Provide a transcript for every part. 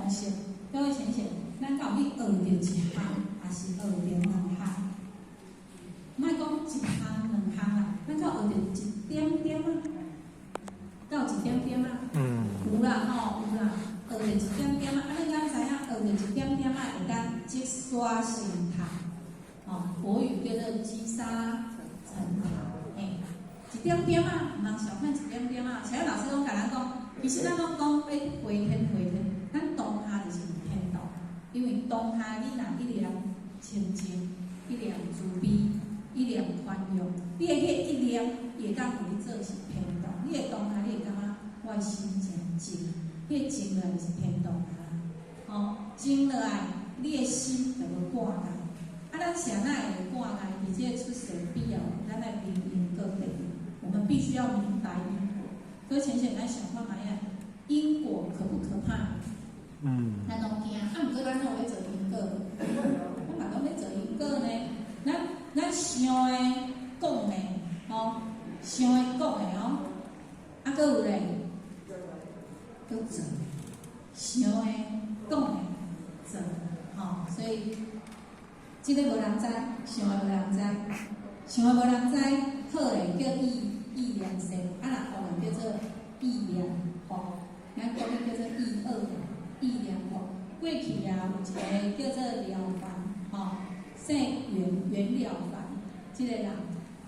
方式，各位先生，咱到底学着一项，还是学着两项？莫讲一项两项啦，咱到学着一点点啊，到一点点啊。有啦吼，有啦，学着一点点啊。啊，你敢知影学着一点点啊，会当积沙成塔？哦，国语叫做积沙成塔。一点点啊，唔通小看一点点啊。像老师拢甲咱讲，其实咱拢讲要回天，咱当下就是天道，因为当下你若一念清净，一念慈悲，一念宽容，你会去一念，会当互你做是天道。你会当下，你会感觉我的心真静，你会静落来是天道啊。哦，静落来，你的心就无挂碍。啊，咱谁哪会挂碍？伫这个出世必要，咱来明因果地。我们必须要明白因果。各位浅显来想看嘛呀，因果可不可怕？咱拢惊，啊，毋过咱拢要做因果，咱嘛拢要做因果呢。咱想的讲的，吼，想的讲的哦，啊，搁有咧，搁做，想的讲的做，吼，所以这个无人知，想的无人知，想的无人知，好诶叫意念善，啊，若恶诶叫做意念恶，咱国语叫做意恶，意念恶。过去啊，有一个叫做了凡，吼，姓袁了凡，这个人，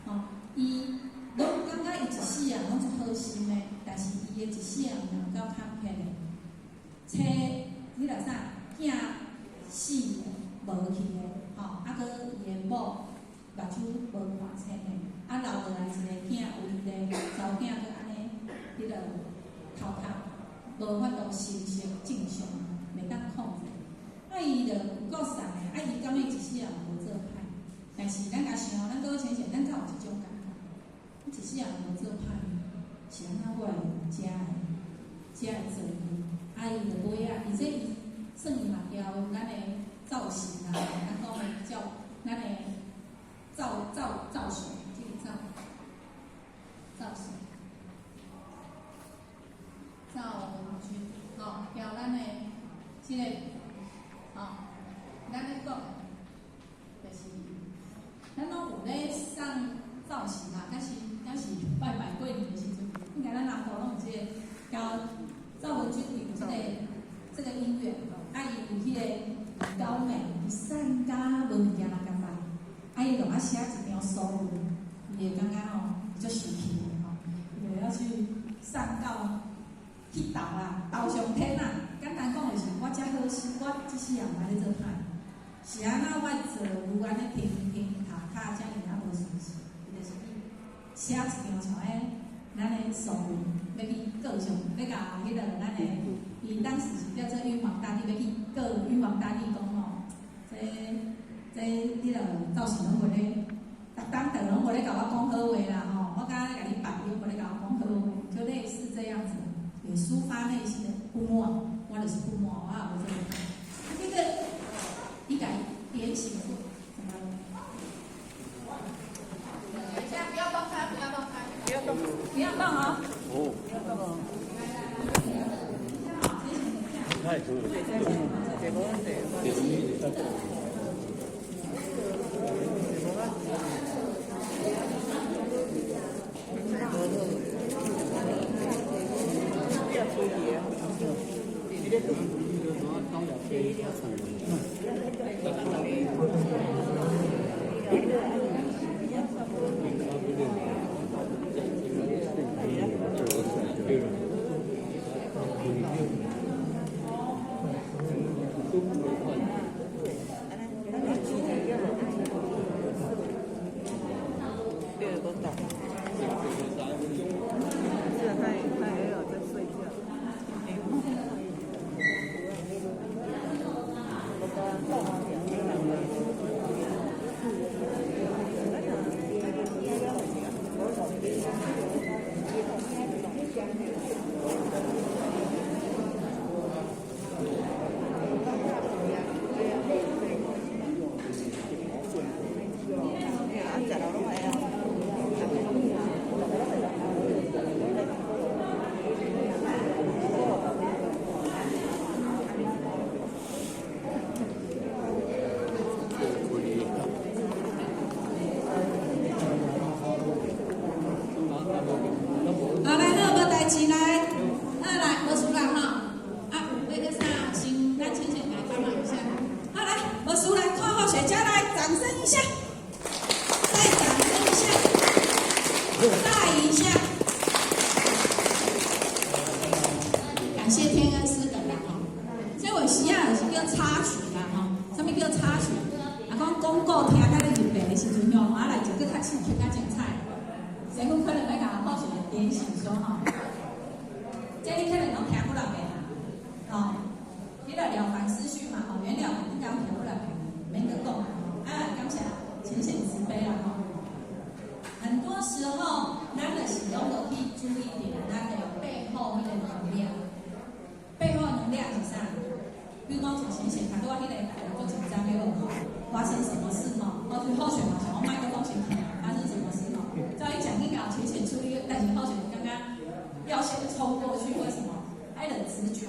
吼，伊拢感觉伊一世人拢是好心诶，但是伊诶一世人人够坎坷诶，车迄个啥囝死无去诶，吼，啊，搁伊诶某目睭无看清诶。啊，留落来一个囝，有一个查某囝，佮安尼，迄个头壳无法度成熟正常，袂当控制。啊，伊就有够善诶，啊，伊感觉一世人无做歹，但是咱甲想，咱各位浅显，咱敢有即种感觉？一世人无做歹，是安怎我来遮会做伊？啊，伊就袂啊，而且伊算伊嘛调咱诶造型啊，咱讲诶叫咱诶造型。造文具，吼，调咱的即个，吼，咱咧讲，就是咱拢有咧送造型嘛，但是拜拜过年的时阵，应该咱南部拢有即个，交造文具有这个音乐，啊，伊有迄个高美，伊送甲文物件人甲拜，啊，伊就写一张书文，伊会感觉吼，足生气的吼，伊就要去送到。去投啦，投上天啦！简单讲就是，我遮好心，我即世人嘛咧做歹，是安那我做有安尼平头壳，遮尔啊无顺势，就是写一张像咱的书文，要去告上，要甲迄个咱的，伊当时是叫做玉皇大帝，要去告玉皇大帝讲吼，这迄个造型拢无咧，逐当地拢无咧甲我讲好话啦吼，我敢咧甲你办，伊无咧甲我讲好话，就类似这样子。也抒发内心的不满，我就是不满，我也无做。啊，这个你改点醒我，怎么了？等一下，不要动开，不要动开，不要动，不要动啊！哦，不要动哦。太多了。对，没问题。时啊，就是叫插曲啦吼。什么叫插曲？啊，讲广告听甲你入白的时阵吼，啊来一个较刺激、较精彩。谁有可能要甲报选点醒说吼？这你可能拢听不落白啦，吼。你来了凡思绪嘛，吼，原了应该听不落白，免得讲啦。啊，感谢浅显慈悲啦吼。很多时候，咱就是拢要去注意点咱的背后迄个能量。背后能量是啥？比如讲，像先看到我迄个大家都紧张的问号，发生什么事吼？我去候选嘛，想我麦克风先听，发生什么事吼？照一讲一讲，浅显出一个，但是候选刚刚要先冲过去，为什么？爱的直觉，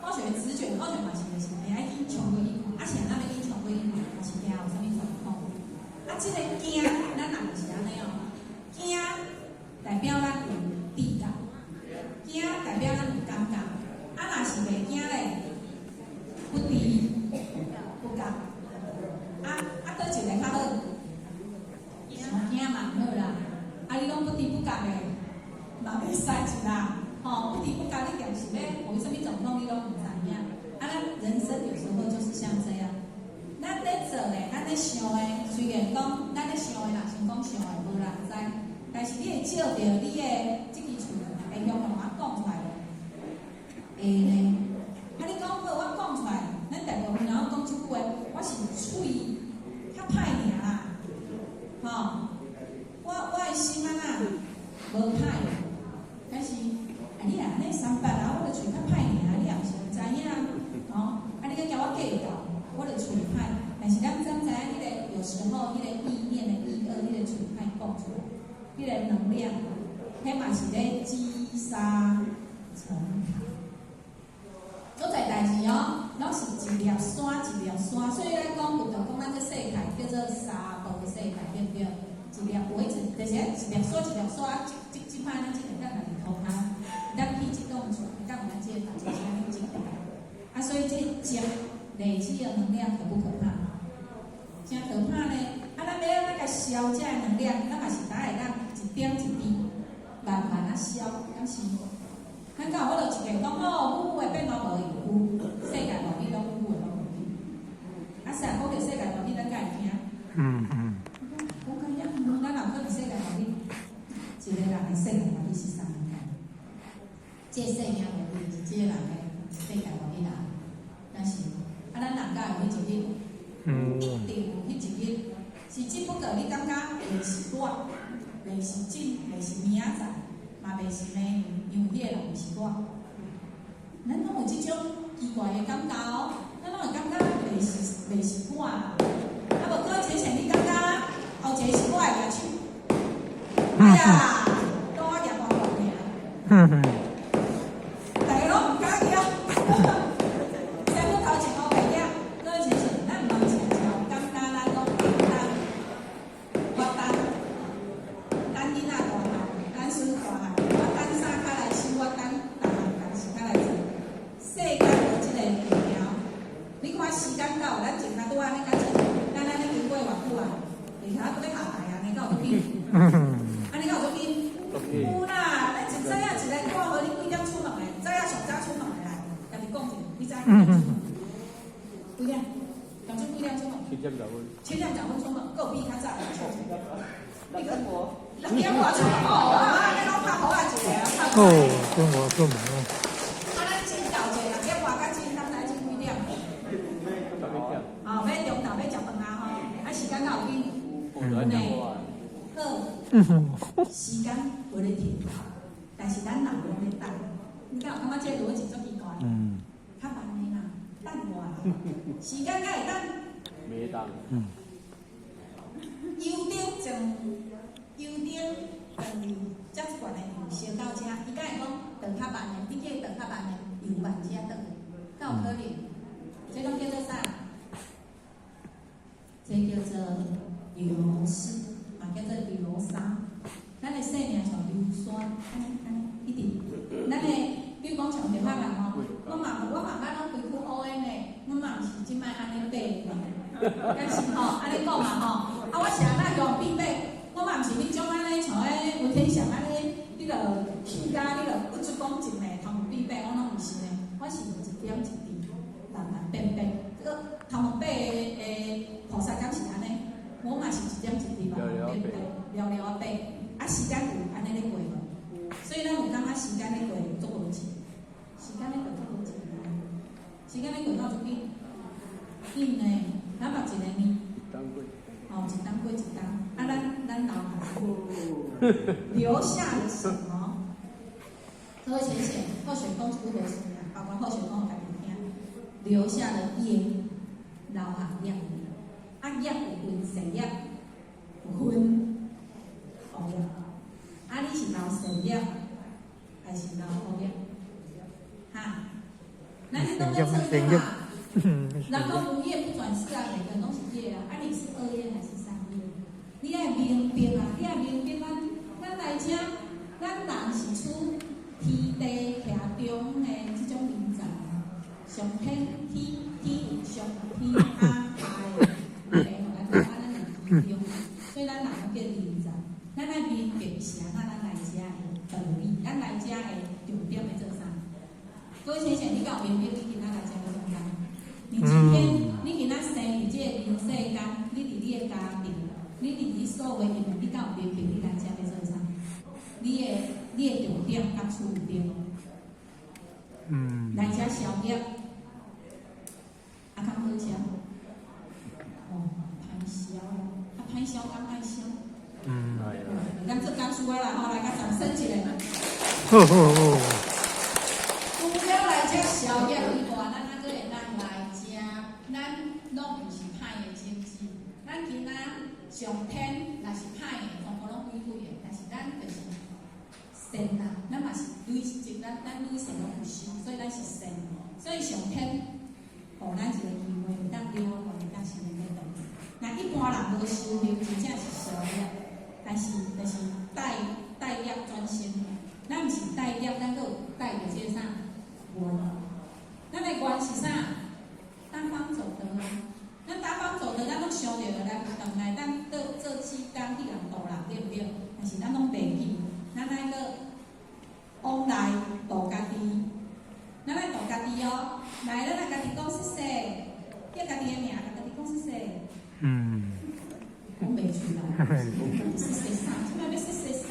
候选直觉，候选嘛是你爱去冲过去，而且那边去冲过去，是惊有啥物状况？啊，这个惊，咱若是安尼哦，惊代表咱有地感，惊代表咱有感觉。啊，若是袂惊咧，不低不敢。倒一个较好？惊嘛好啦。啊，你讲不低不敢咧，嘛袂使是啦。吼，不低不敢，你定是要有啥物状况，你拢唔知影。啊，咱人生有时候就是像这样，咱咧做咧，咱咧想诶，虽然讲咱咧想诶啦，想讲想诶无人知，但是你会照着你诶即支喙会向我讲出来。会呢？啊，你讲好，我讲出来，咱大部分人讲即句话，我是喙较歹尔啦，吼，我诶心啊呐无歹，但是啊你啊安尼三八啊，我的喙较歹尔，你也毋是毋知影，吼，啊你个叫我计较，我的喙歹，但是咱知影迄个有时候迄个意念的意恶，迄个喙歹讲出来，迄个能量，迄嘛是咧积沙成塔。做在代志哦，拢是一粒山一粒山，所以咱讲有着讲咱这世界叫做沙漠的世界，对不对？一粒围一，就是一粒山一粒山，即摆咱即个咱来涂骹，咱起即种出，咱有咱即个代志是安尼进来。啊，所以这积累积的能量可不可怕？真可怕呢！啊，咱要那个消这能量，咱嘛是当会当一点一滴，慢慢啊消，敢是？咱讲我就一个讲哦，富的变老无用，世界无你拢富的拢无你。啊，是啊，讲着世界无你，咱敢会听？我讲呀，咱若可能世界无你，一个人的世界无你是啥物事？这世命无你，是这个人的世界无你啦。但是，啊，咱人敢有迄一日？一定有迄一日，是只不过你感觉袂是我，袂是今，袂是明仔载。嘛袂是呢，因为迄个人毋是我，咱拢有即种奇怪的感觉哦，咱拢会感觉袂是我，啊无过之前你感觉后一个是我的手，哎呀，当我夹光光尔，大家拢毋敢去啊，先不头前后袂了，过之前咱毋通常常感觉咱拢我等囡仔大汉，等孙大汉。我等大汉，但是较来做世间无即个奇妙。你看时间到，咱前下拄安尼甲做，咱安尼经过偌久啊？而且搁要下台啊，你敢有足紧？安尼敢有足紧？有啦，咱一早仔一个看好你几点出门的，早仔上早出门的来，家己讲者，你早几点出门？几点？当初几点出门？7点10分。7点10分出门，够比较早。你跟我，6点外出门啊！你拢拍好啊一个啊！哦，跟我出门了。啊，咱先到者6点外，甲今咱来几点？哦，要中昼要食饭啊吼，啊时间够紧，呢，好，时间无咧停，但是咱人拢咧等。你敢有感觉这逻辑足奇怪？较慢的啦，等我，时间敢会等？袂当。油灯从油灯等于遮一罐的油烧到遮，伊敢会讲等较慢的，你叫伊等较慢的油慢遮等，敢有可能？这种叫做啥？这叫做流失，嘛叫做流沙。咱的生命像流沙，安尼一直。咱的比如讲像电话人吼，我嘛捌拢规区 OM 的，我嘛毋是即摆安尼爬呢，但是吼安尼讲嘛吼，啊我是安那用必备，我嘛毋是迄种安尼像迄有天上安尼，你著起家你著不出讲一暝通必备，我拢毋是呢，我是一点一滴。时间咧过到足紧，紧呢，咱目一个年，哦，一档过一档，啊，咱老下留下了什么？各位浅显，后学讲一句话是啊，包括后学讲我家己听，留下了业，留下业，啊业有分善业，有分恶业，啊你是留善业，还是留恶业？哈，咱是都在测验嘛。然后无业不转世啊，每个人都是业啊，啊你是恶业还是善业？你爱明白啊，你爱明白咱来遮，咱人是处天地徛中的这种人才，上天有上天安排的，互咱安尼人中，所以咱人叫人才，咱爱明白啥咱来遮的道理，咱来遮的重点要做啥？各位先生，你敢有明白你今仔来遮要做啥？你今天你今仔生伫这个人世间，你伫你的家庭，你伫你所有的因为你敢有明白你来遮要做啥？你的重点甲处有对。来遮宵夜，啊，较好食。哦，歹烧啦，啊，歹烧敢爱烧。咱做工书的啦，吼，来甲掌声一下。除了来遮宵夜以外，咱还阁会当来遮，咱拢毋是歹的经济。咱今仔上天若是歹的，全部拢毁毁的，但是咱就是善啦，咱嘛是对咱对善拢有心，所以咱是善。所以上天互咱一个机会，会当了解，会当是咧道理。那一般人无修行，真正是宵夜，但是就是带业转生。咱毋是带业，咱阁有带着这个啥缘。咱的缘是啥？单方走德啊！咱单方走德，咱拢想着来回来，咱做志工去人度人，对不对？但是咱拢袂记，咱爱阁往来度家己，咱爱度家己哦。来，咱来家己讲谢谢，叫家己的名，家己讲谢谢。讲袂出来，谢谢啥？即摆要谢谢啥？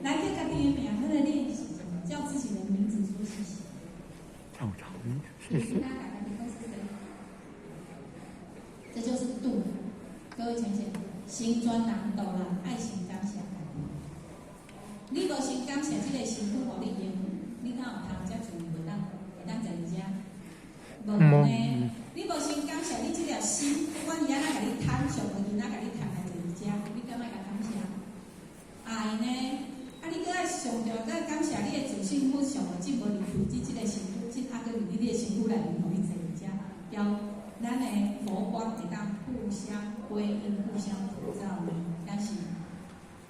来叫家己的名，好来练习，叫自己的名字说谢谢。谢谢。这就是度。各位请先，心专人度人，爱心感谢家己。你无心感谢这个辛苦互你用，你敢有通才注意会当在遮？无呢。你无心感谢你这条心，不管伊安怎甲你摊上，无伊安甲你摊来在遮，你敢爱甲感谢？爱呢？啊，你搁爱上着，搁爱感谢你的自信夫上个进无离开即个辛苦，即阿搁伫你的辛苦内面，互你在遮，要咱的佛光会当互相归因、互相普照呢。但是，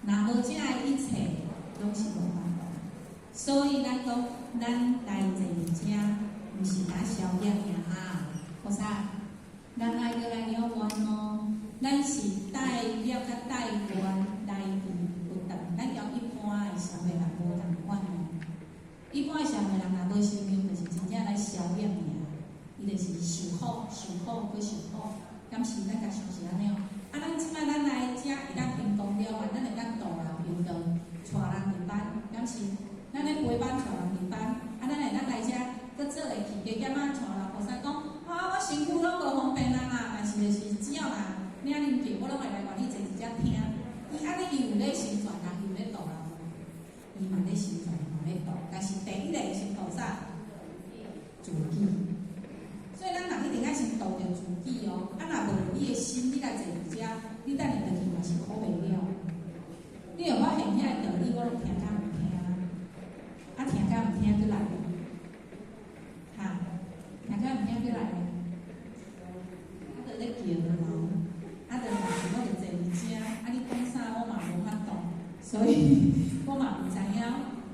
若无遮的一切，拢是无办法。所以咱讲，咱来在遮，毋是打宵夜尔啊，好啥？咱爱搁来了缘哦，咱是带了甲带缘来伫不同，咱交一般的社会人无同款哦。一般的社会人若无修行，就是真正来宵夜尔，伊就是受苦、受苦搁受苦。敢是咱家想是安尼哦？啊，咱即摆咱来遮会当成功了完，咱会当度人平等，带人入班，敢是？咱咧陪班带人入班，啊，咱会当来遮，搁做会去，加减仔带人菩萨讲，我身躯拢无方便啊啦，但是就是只要若领恁去，我拢会来愿意坐一只听。伊安尼伊有咧宣传人，伊有咧度人，伊嘛咧宣传，嘛咧度，但是第一个先度啥？自己。所以咱人一定爱先度着自己哦。啊，若无你的心，你来坐伫遮，你等下回去嘛是苦袂了。你有发现遐个道理，我拢听甲毋听啊，听甲毋听去来咧，哈，听甲毋听去来咧，啊，就咧叫咯，啊，就若是我就坐伫遮，啊，你讲啥我嘛无法度，所以我嘛毋知影，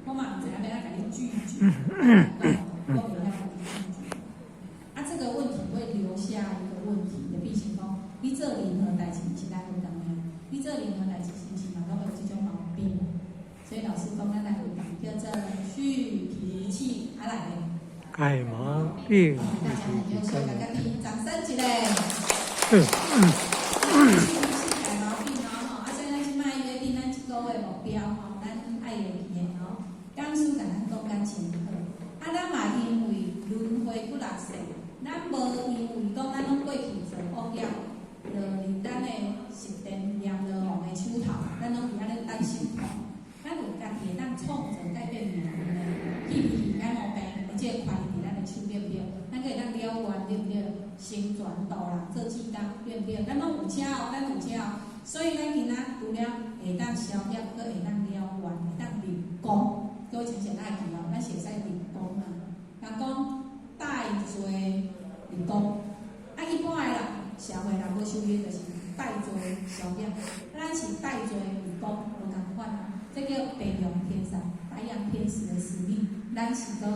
我嘛毋知影要安甲你拒绝，我袂晓拒绝。啊，这个问题会留下一个问题，就必须讲，你做任何代志是咱有当的，你做任何代志是毋是嘛拢有这种毛病？所以老师讲，咱来有叫做去脾气，啊来咧。改毛病。大家很优秀，大家第掌声起来。改毛病哦，啊，所以咱即摆约定咱一个月目标吼，咱爱会记的吼。讲师甲咱讲感情好，啊，咱嘛因为轮回不落世。无因为讲咱拢过去做恶业，就伫咱的食殿念着王的手头，咱拢伫安尼等心痛。咱有家己会当创造改变命运的气感冒病，而且权利伫咱的手边边，咱可以当了缘对不对？行转道啦，做志工对不对？咱拢有车哦，咱有车哦，所以咱今仔除了会当消业，搁会当了缘，会当立功。各位请写大记哦，咱是会使立功啊。人讲代罪立功，啊一般的人社会人要修业就是代罪消业，咱是代罪立功，无共款啊。这叫白羊天使，白羊天使的使命，咱是讲，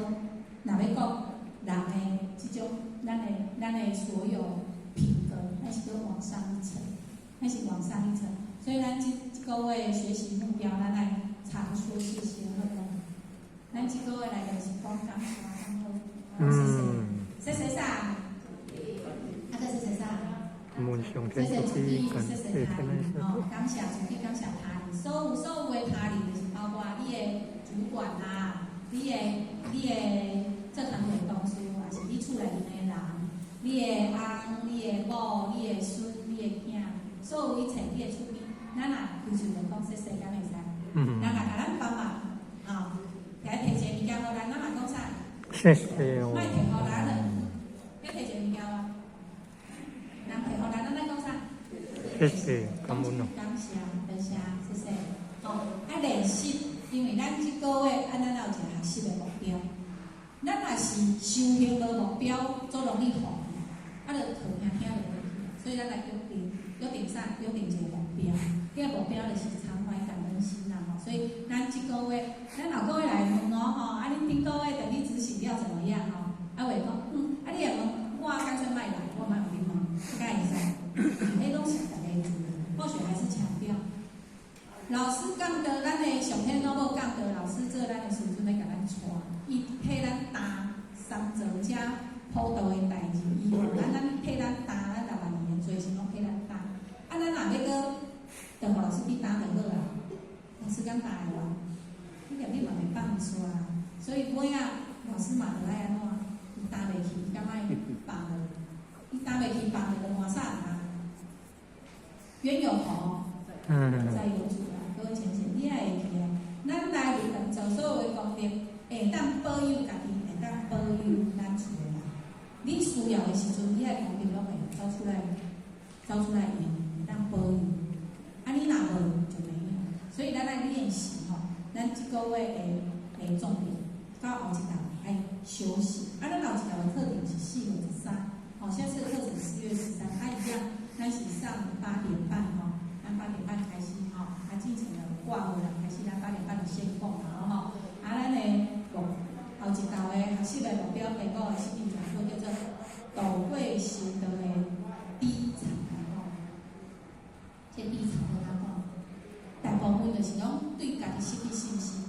若要讲人的这种，咱的所有品格，咱是要往上一层，咱是往上一层。所以咱这个月学习目标，咱来常说谢谢好不？咱这个月来就是讲感谢，然后谢谢啥？啊，这是谁啥？梦想天主地，感谢天主。哦，感谢主，感谢他人，所有的他人就是包括你的主管啦，你的社团会同事，还是你厝内面的人，你的翁、你的某、你的孙、你的囝，所有一切你的处理，咱若开始就讲谢谢，敢会使？人若甲咱帮忙，哦，甲伊摕一个物件互咱，咱嘛讲啥？谢谢哦。莫摕互咱了，要摕一个物件啊？人摕互咱，咱讲啥？谢谢，感恩哦。感谢，多谢，谢谢。哦，练习，因为咱这个月咱有一个学习的目标。咱若是修行无目标，做容易放弃，就头听听就过去。所以咱来约定啥？约定一个目标。这个目标就是常怀感恩心啦。所以咱这个月，咱后个月来问哦，恁顶个月等你执行要怎么样哦？会讲，你会问，我干脆卖来，我卖有你问，该会使。拢是大家做，或许还是强调。老师讲到咱的上天都无讲到，老师做咱的时阵要甲咱带，伊替咱担三座遮普渡的代志，伊互咱替咱担，咱6万年的罪行拢替咱担。咱若要搁，就互老师去担就好啊。老师敢担会完，你嘛袂放煞啊。所以尾仔老师嘛就爱安怎？伊担袂起，敢爱放了？伊担袂起放了，就换啥啊？冤有头，债有主啊！各位先生，你也会记啊？咱来日当做所有的功德，会当保佑家己，会当保佑咱厝的人。你需要的时阵，你爱功德拢会走出来用，会当保佑。你若无就没有。所以咱来练习吼，咱这个月的重点，到后一道爱休息。咱后一道的课程是4月13，下次的课程4月13，一样。咱是上8点半吼，咱8点半开始吼，进程的挂号人开始，咱8点半就先讲好吼。咱的后一道的学习的目标，第5个心理讲座叫做斗会修道的低潮吼。这低潮好哪讲？大部分就是讲对家己失去信心，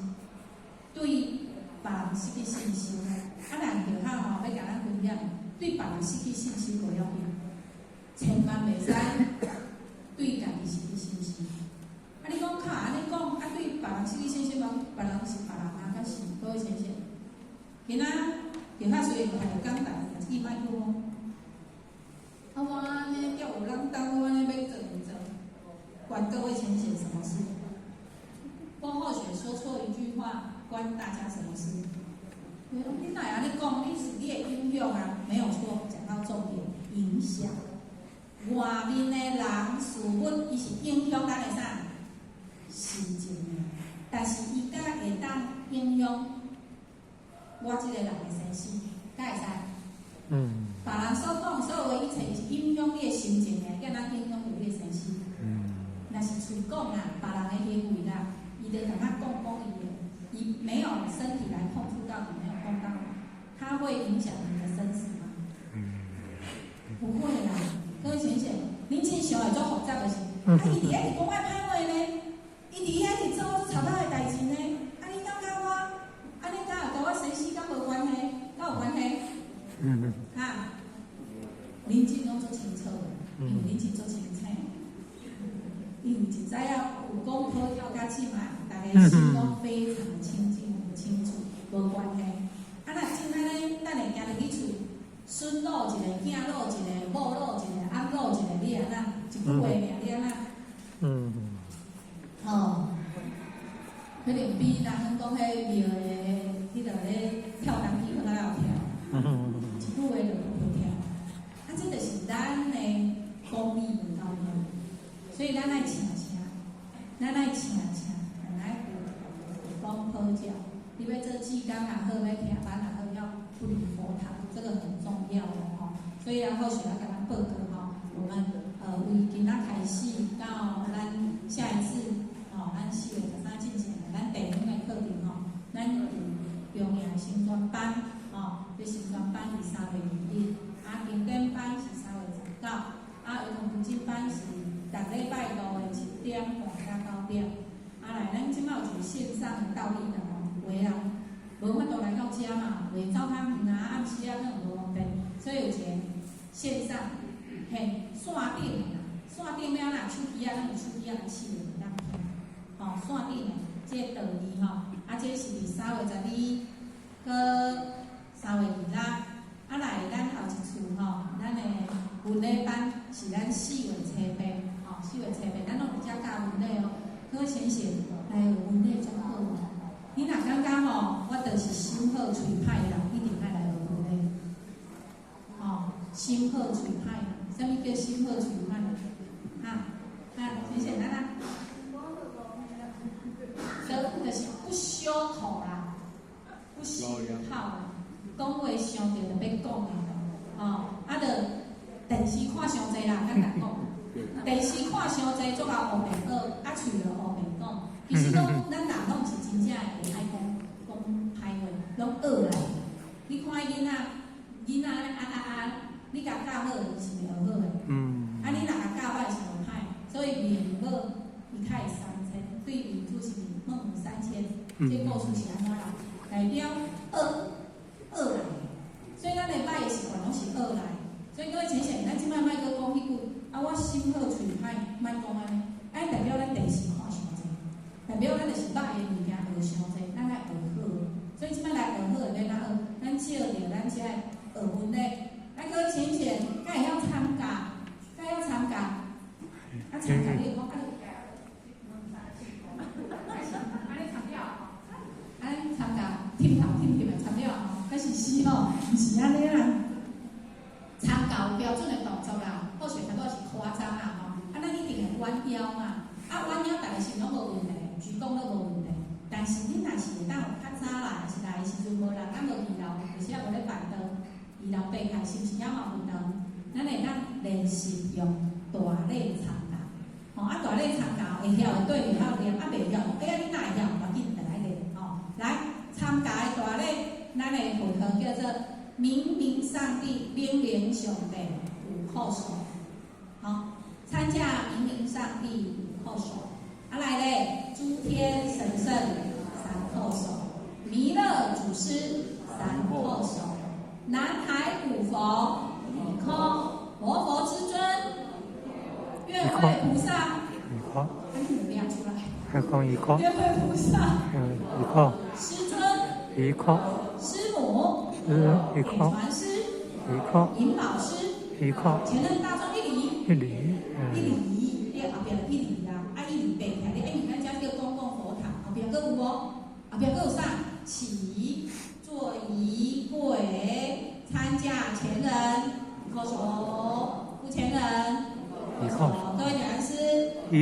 对别人失去信心。人就较吼要甲咱分享，对别人失去信心无要紧。千万袂使对家己失去信心。你讲卡安尼讲，对别人失去信心，别人是别人啊，甲是各位先生。今仔就较随便排讲台，自己莫去讲。我安尼叫有人当我安尼要做唔做？关各位先生什么事？我或许说错一句话，关大家什么事？你哪安尼讲？你是你的影响啊，没有错，讲到重点，影响。外面的人事物，伊是影响咱的啥？心情的，但是伊敢会当影响我这个人的身心，敢会使？别人所讲所有的一切是影响你的心情的，叫咱影响你的身心。若是嘴讲啦，别人的行为啦，伊就同他讲伊没有身体来碰触到你，没有碰到你，它会影响你的生死吗？不会啦。各位先生，恁真想会做复杂的是，伊伫遐是讲我歹话呢，伊伫遐是做我吵到的代志呢，你敢甲我，你敢有甲我生死敢无关系？敢有关系？恁真拢做清楚的，因为恁真做清楚，因为真知影有讲好跳甲起嘛，大家心拢非常的清净清楚，无关系。若真安尼，咱会行入去厝。孙老一个，囝老一个，某老一个，翁老一个，你安那一句话尔，你安那？哦，可能比咱讲迄庙的迄个咧跳单机更较有跳，一句话就好跳。啊，这就是咱的功力唔够好，所以咱爱请，咱爱请，来有讲好教。你要做志工也好，要听班也好，要不离佛堂，这个很重要的吼。所以后续要跟咱报告吼，我们为今仔开始到咱下一次咱4月13进行的咱地方的课程吼，咱有中央新专班这新专班是3月21，经典班是3月19，儿童福祉班是逐礼拜5的7点半到9点。来，咱即摆有一个线上的道理的有的人无法度来到遮嘛，袂走较远啊，暗时啊可能无方便，所以有一个线上线顶的啦，线顶了啦，手机啊，咱有手机啊来试的，咱听。线顶的这个道理这是伫3月12跟3月26，来咱后一次咱的文理班是咱4月初八，4月初八，咱拢伫遮教文理课前写来有文理综合你若感觉我就是心好嘴歹的人，一定爱来学文理。心好嘴歹，啥物叫心好嘴歹？谢谢咱啦。就是不修口啦，不修口啦，讲话伤着就要讲的，就电视看伤济啦，咱来讲。电视看伤济，做到学袂好，喙就学袂讲。其实咱人拢是真正会爱讲歹话，拢学来。你看囡仔你甲教好是袂学好的。你若甲教歹是学歹，所以面好一开3000，对面就是孟母3000。这故事是安怎啦？代表学来，所以咱礼拜的习惯拢是学来。所以各位请想，咱即摆莫阁讲迄句我心好嘴歹，莫讲安尼，代表咱电视看伤济，代表咱就是歹的物件学伤济，咱爱学好。所以即摆来学好的要哪学？咱借着咱遮的学文理，各位请想，敢会晓参加？参加你讲参加，听的参了迄是死毋是安尼啦。参加有标准的动作啦，或许很多是夸张啦咱一定会弯腰嘛，弯腰大概是拢无问题，鞠躬都无问题。但是你若是会当有较早啦，是来的时阵无人敢无疲劳，有时也无咧摆刀，疲劳病态是毋是也嘛有当？咱会当练习用大力参加，大力参加会晓的对会晓练，袂晓，你哪会晓？要紧就来练来参加的大力，咱的配合叫做明明上帝，明明上帝有好手，参加明明上帝有好手，来咧诸天神圣3后手，弥勒祖师3后手，南海古佛一空。摩佛之尊，月慧菩萨，不要出来。月慧菩萨，师尊，师母，美传师，引导师，前任大众一礼，你后边一礼啦，一礼背起来，你看家叫公共佛堂，后边个有无？后边个有啥？起，坐仪轨，参加前人。靠手，付钱人，各位女老师，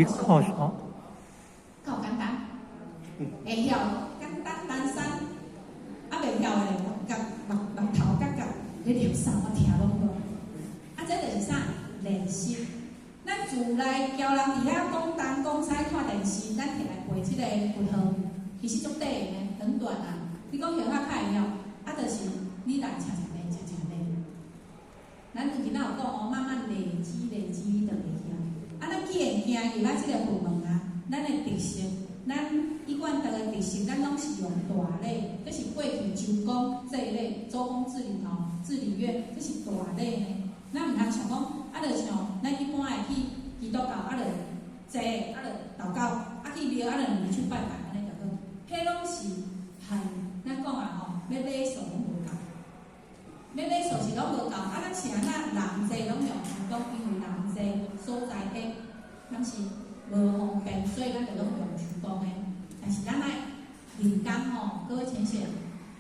靠手，够简单，会晓简单单山，袂晓的甲目头甲你念啥我听拢无，这就是啥练习。咱厝内交人伫遐讲东讲西看电视，咱摕来背这个符号，其实足短的，很短啊。你讲晓较会晓，就是你来查。咱今仔有讲慢慢累积，你就会晓。咱既然行入来这个部门咱的特色，咱以贯逐个特色，咱拢是用大礼，这是过去周公这一类，周公治理治理院，这是大礼呢。咱毋通想讲，就像咱一般会去基督教，就坐，就祷告，去庙，就入去拜拜，安尼就好。迄拢是咱讲要礼数拢无共，要礼数是。拢无够，啊，咱像咱人济拢用提供，因为人济所在地，咱是无方便，所以咱就拢用提供的。但是咱爱人工吼，各位请写，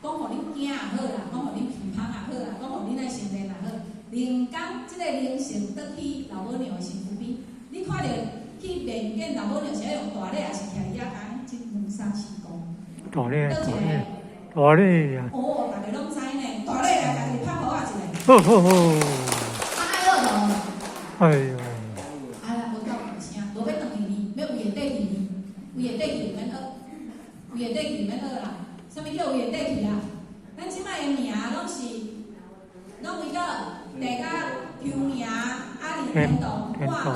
讲互恁囝也好啦，讲互恁皮芳也好啦，讲互恁的先生也好，人工即个灵性倒去老母娘的身躯边，你看着去面见老母娘是要用大力，还是徛伫遐讲即2、3、4公？大力，倒一个。大力呀！哦，大家拢知呢，大力啊，家己拍好啊一个。吼吼吼！爱好无？哎呦！哎呀，无够大声，无要转去呢，要有地去呢，有地去免学，有地去免学啦。啥物叫有地去啊？咱即摆的名拢是拢为个地甲抽名，啊，连天堂挂号，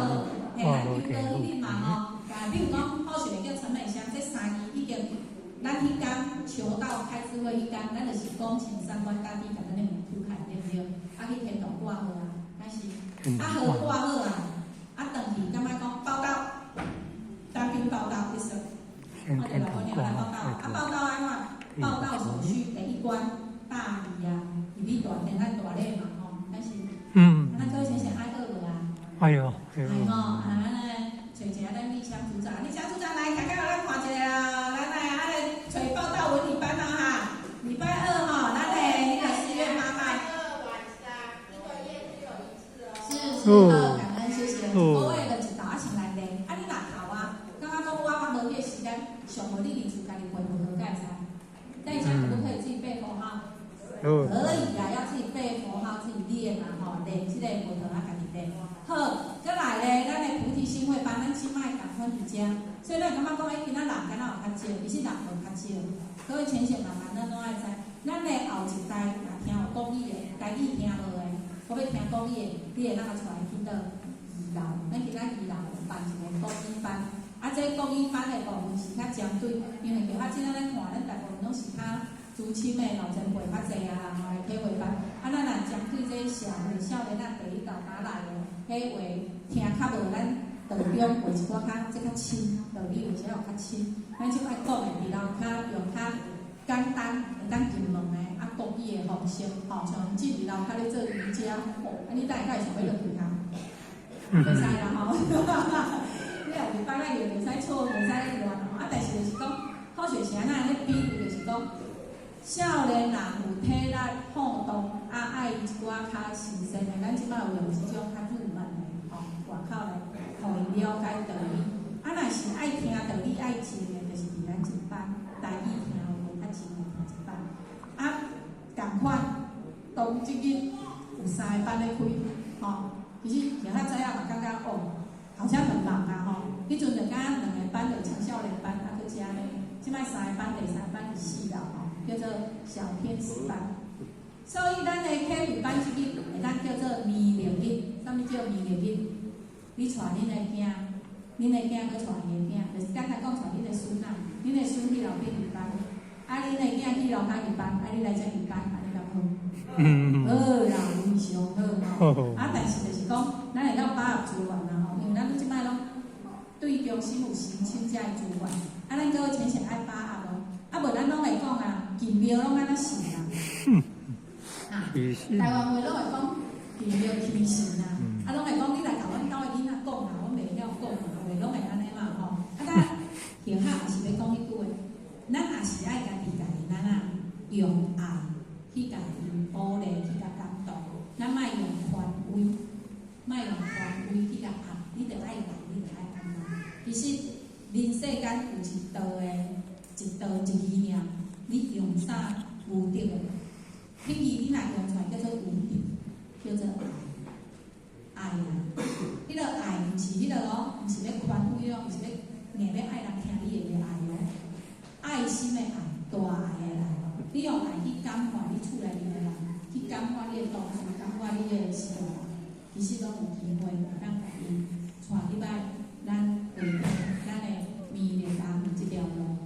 嘿，咱抽到迄日嘛吼。比如讲，好像叫陈美香，这3支已经。咱迄天求道开智慧迄天，咱就是讲请三观大帝甲咱的名抽开，对不对？啊去天堂挂号啊，但是号挂好啊，转去感觉讲报到，单兵报到意思。我就老婆娘来报到，报到安怎？报到手续第一关大礼啊，入去大殿咱大礼嘛吼，但是咱各位先生爱学无啊？哎呦，哎吼，咱来找一下咱李强组长，李强组长来，大家来看一下啊，来。找报道文理班啊哈，礼拜2哈，咱嘞那个4月8号。晚上1个月只有1次哦。是感恩谢谢。各位的一大请来练，啊你若头啊，刚刚讲我无迄个时间，上无你伫厝家己背不好解噻。在家可不可以自己背佛号？可以啊，要自己背佛号，自己练啊吼，练即个佛头啊，家己练。好，再来咧，咱的菩提心会班，咱即摆赶快伫遮，所以咱感觉讲，今仔人敢若有较少，其实人无较少。各位浅显慢慢咱拢爱知，咱的后一代若听有国语的，台语听无的，我要听国语的，你会当出来去倒宜老，咱今仔宜老办一个国语班，啊，这国语班的部分是较针对，因为其他即仔咱看，咱大部分拢是较资深的老前辈较济啊，吼来体会班，啊，咱若针对这社会少年仔第一到打来的。迄话听较无咱道中话一寡较较深，道理有时有较深。咱即摆讲的比较用较简单，会当入门的啊国语的方式，吼像进入楼骹咧做瑜伽，啊你等下会想要落去啊？袂使啦吼，你后日摆咱就袂使错，袂使乱吼。啊，但是就是讲，好像是安那咧比喻，就是讲少年人有体力互动，啊爱一寡较新鲜的，咱即摆有用即种较入门的，吼外口来，互伊了解道理。啊，若是爱听道理爱静的，就是伫咱一班台语听有无较静的听一班。啊，共款同即日有3个班咧开，吼，其实其他知影嘛感觉哦，好像很忙啊吼。迄阵就敢2个班就青少年班，啊搁加咧，即摆3个班，第3班是4啦吼。叫做小天使班，所以咱的启慧班即日会当叫做弥勒日。啥物叫弥勒日？你带恁的囝，恁的囝搁带伊的囝，就是简单讲带恁的孙仔，恁的孙去后壁入班，啊，恁的囝去楼骹入班，啊，你来遮入班，安尼敢好？好啦，非常好。啊，但是就是讲，咱会当把握资源啦吼，因为咱即摆拢对中心有申请遮的资源，啊，咱各位请先爱把握咯。啊，无咱拢会讲啊，建庙拢安怎神啊？啊，台湾话拢会讲建庙起神啊，啊，拢会讲你来甲阮兜的囡仔讲啊，阮袂晓讲啊，话拢会安尼嘛吼。啊，咱行客也是要讲迄句话，咱也是爱家己咱啊用爱去家己鼓励，去甲感动，咱莫用权威，莫用权威去甲压，你着爱爱，你着爱感动。其实人世间有一道的。一道一字尔，你用啥有德的？迄字你若用出来叫做有德，叫做爱啊！迄个爱毋是迄个咯，毋是要权威咯，毋是要硬要爱人听你的爱咯，爱心的爱，大爱的爱。你用爱去感化你厝内面的人，去感化你的同事，感化你的生活，其实拢有机会让伊带入来咱回归咱的弥勒堂这条路。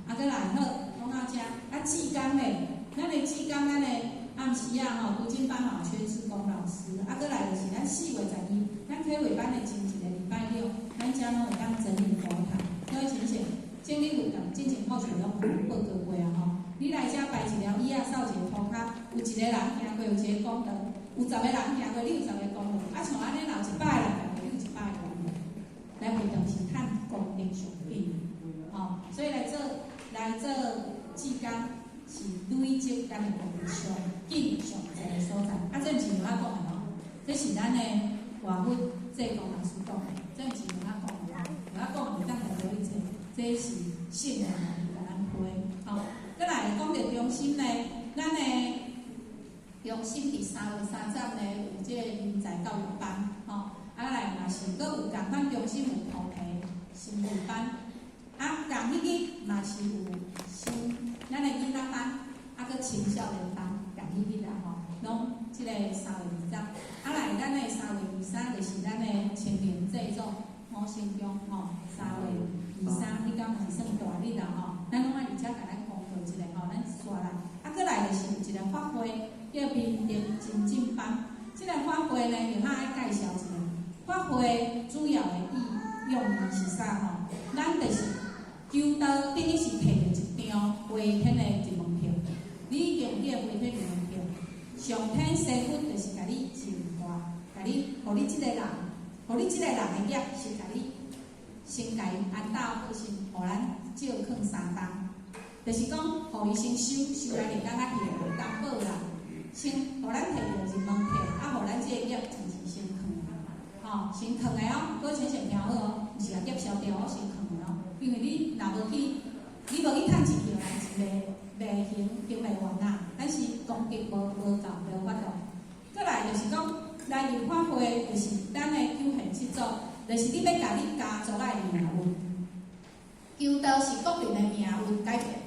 啊，再来好，讲到遮，啊，志工咧，咱的志工，咱的暗时啊吼，读经班嘛缺志工老师，啊，再来就是咱4月12，咱启慧班的前一个礼拜6，咱遮拢会当整理佛堂，各位请写，整理佛堂，进前好像拢报告过啊吼，你来遮摆一条椅啊，扫一个涂骹骹有一个人行过有一个功德，有10个人行过你有10个功德，啊像安尼若100个人行过你有100个功德，来活动是趁功德上紧，哦，所以来做志工是累积咱的功德上紧上一个所在，啊这毋是我讲的咯，这是咱的外分济公老师讲的，这毋是我讲的，我讲的咱来做一切，这是信任甲咱配，好，再来讲到中心呢，咱的中心伫3月30呢有这个人才教育班，吼，啊来若是佫有共款中心有土地心理班，啊共迄日嘛是有咱的囡仔班，啊佫青少年班，共迄日啦吼，拢即个3月20，啊来咱的3月23就是咱的青年制作好成中吼，3月23，你敢毋是算大日啦吼，咱拢爱而且甲咱公布一下吼，咱刷来，啊佫来就是有一个发挥叫民营精进班，即个发挥呢，就爱介绍一下，发挥主要的用意是啥吼？咱就是求道等于是摕着一张飞天的入门票，你用迄个飞天入门票，上天师傅就是甲你净化，甲你，互你即个人的业是甲你先甲伊安搭好先，互咱照囥3工，就是讲，互伊先收来2工啊去担保啦，先互咱摕着入门票，啊，互咱即个业暂时先囥，吼，先囥的哦，各位先听好哦，毋是甲业消掉，我先囥的哦，因为你若无去趁钱票来是袂行袂完啦，咱是功德无够，无法度。再来就是讲，来入发挥就是咱的求现制作，就是你要甲你家族的命运，求道是个人的命运改变。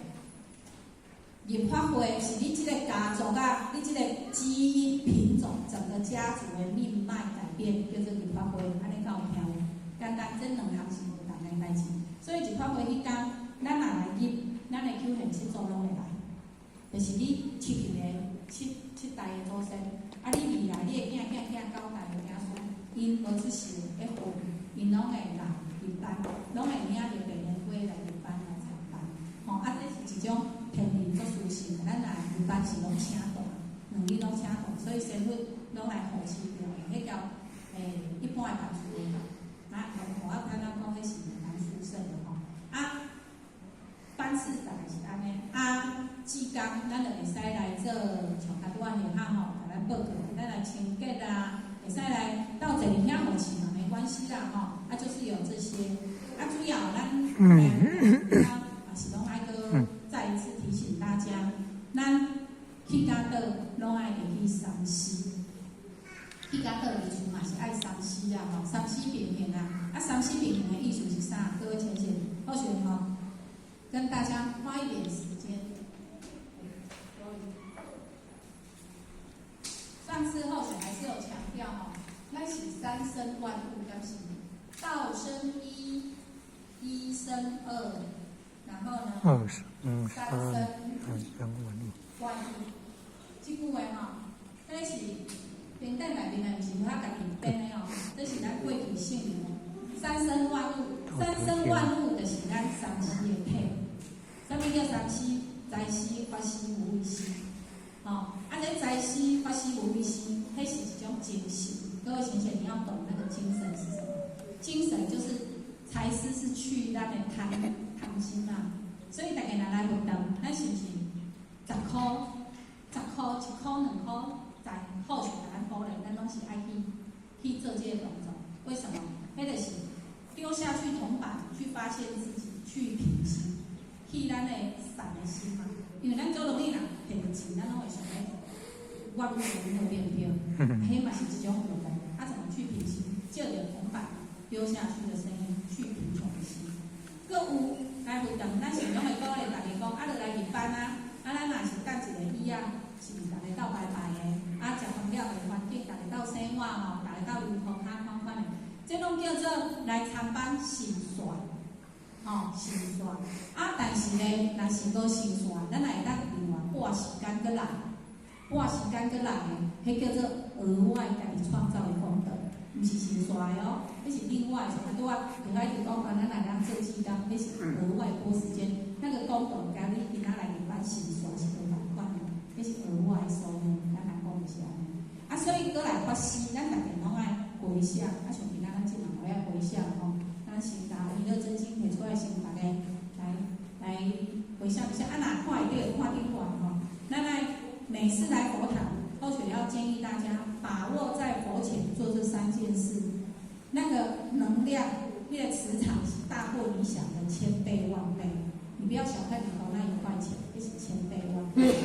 入发挥是你即个家族啊，你即个基因品种整个家族的命脉改变，叫做入发挥，安尼敢有听无？简单，这2项是无同个代志。所以入发挥迄天，咱若来入，咱的求现制作拢会来。就是你7代的祖先，啊，你未来你的囝9代的子孙，因无出世的父，因拢会来入班，拢会领着白莲花来入班来参班。吼，啊，这是一种天命作殊胜，咱来入班是拢请大，2日拢请大，所以师傅拢来扶持着，迄叫一般的办事员啦。啊，互我刚刚讲，迄是蛮殊胜的吼。啊，班次大概是安尼，啊，志工咱就会使来做像甲拄仔下下吼，甲咱报告，咱来清洁啊，会使来到这里遐互饲嘛，没关系啦吼。啊，就是有这些，啊，主要咱也是拢爱个再一次提醒大家，咱去甲倒拢爱会去三思。去甲倒的厝嘛是爱三思啦吼，三思平衡啊。啊，三思平衡的意思是啥？各位浅显，或许吼，跟大家花一点时间。上次候选还是有强调吼，咱是3生万物，敢是？道生1，一生2，然后呢？3生万物。这句话吼，这是平等内面的，毋是我家己编的哦，这是咱过去姓名的。3生万物，3生万物就是咱三施的体。什么叫三施？财施、法施、无畏施。哦，啊，这财施、法施、无畏施，迄是一种精神。各位先生，你要懂那个精神是什么？精神就是财施是去咱的贪心嘛。所以大家若来活动，咱是毋是10块、1块、2块，在好处甲咱鼓励，咱拢是爱去做这个动作。为什么？迄就是丢下去铜板，去发现自己，去平息，去咱的善的心嘛。因为咱做容易啦，摕着钱，咱拢会想咧，我有变对，迄嘛是一种活动。啊，怎么去平息？借着铜板丢下去的声音，去贫穷的心。搁有来活动，咱是拢会鼓励大家讲，啊，就来入班啊，啊，咱若是等一个以啊，是大家斗拜拜的，啊，食饭了的环境，大家斗洗碗吼，大家斗流通较款款的，这拢叫做来参班成善，吼成善。啊，但是呢，若是无成善，咱会当另外拨时间搁来，迄叫做额外家己创造的功德，毋是成善的哦，迄是另外像拄仔另外一讲，咱来当做志工，迄是额外拨时间，那个功德甲你今仔来入班成善是无同款的，这是额外收入，咱来讲一下。啊，所以过来法师，咱大家拢爱回向，啊，像今仔咱即嘛我要回向吼，咱先把弥勒真经摕出来，先大家来回向一下。啊，哪看会到看顶管吼，咱来每次来佛堂，后学要建议大家把握在佛前做这3件事，那个能量、那个磁场是大过你想的1000倍万倍。你不要小看里头那1块钱，这是1000倍万倍，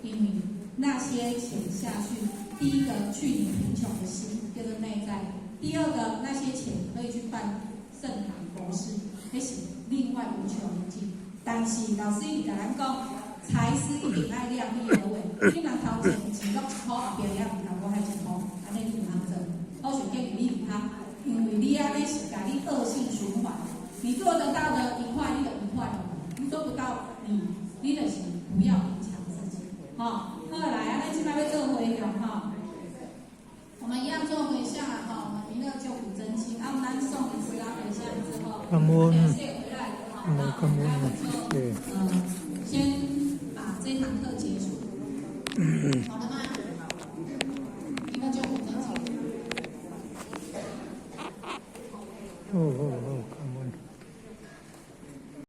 因为那些钱下去，第一个去你贫穷的心，叫做内在；第二个，那些钱可以去办圣堂佛事，这是另外无穷无尽。但是老师伊甲咱讲，财是一定爱量力而为，你若头前钱落1块，后壁了后我还1块，安尼就唔通做。我想建议你唔通，因为你安尼是甲你恶性循环。你做得到的1块，你就1块。你做不到，你就是不要勉强自己，好，来啊，咱现在要做回向哈，我们一样做回向啊哈，我们弥勒救苦真经，啊，我们送你回向之后，感谢回来，好，那我们就先把这堂课结束，好了吗？弥勒救苦真经。哦，